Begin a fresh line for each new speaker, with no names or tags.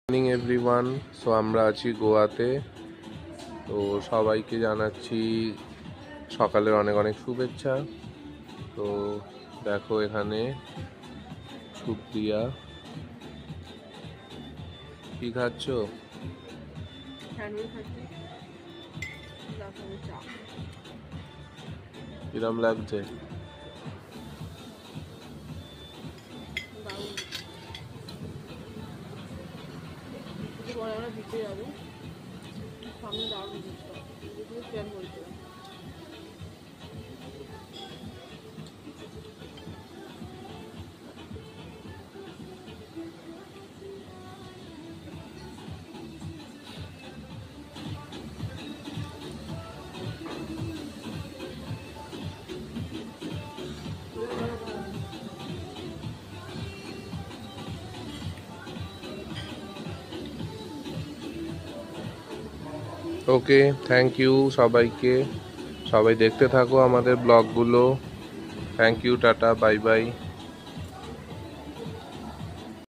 Morning everyone. So আমরা আছি গোয়াতে। তো সবাইকে জানাচ্ছি সকালের অনেক অনেক শুভেচ্ছা। তো দেখো এখানে সুপ্রিয়া কি খাচ্ছ? কিরম লাগছে? ওকে, থ্যাংক ইউ সবাইকে। সবাই দেখতে থাকো আমাদের ব্লগগুলো। Thank you, tata, bye by.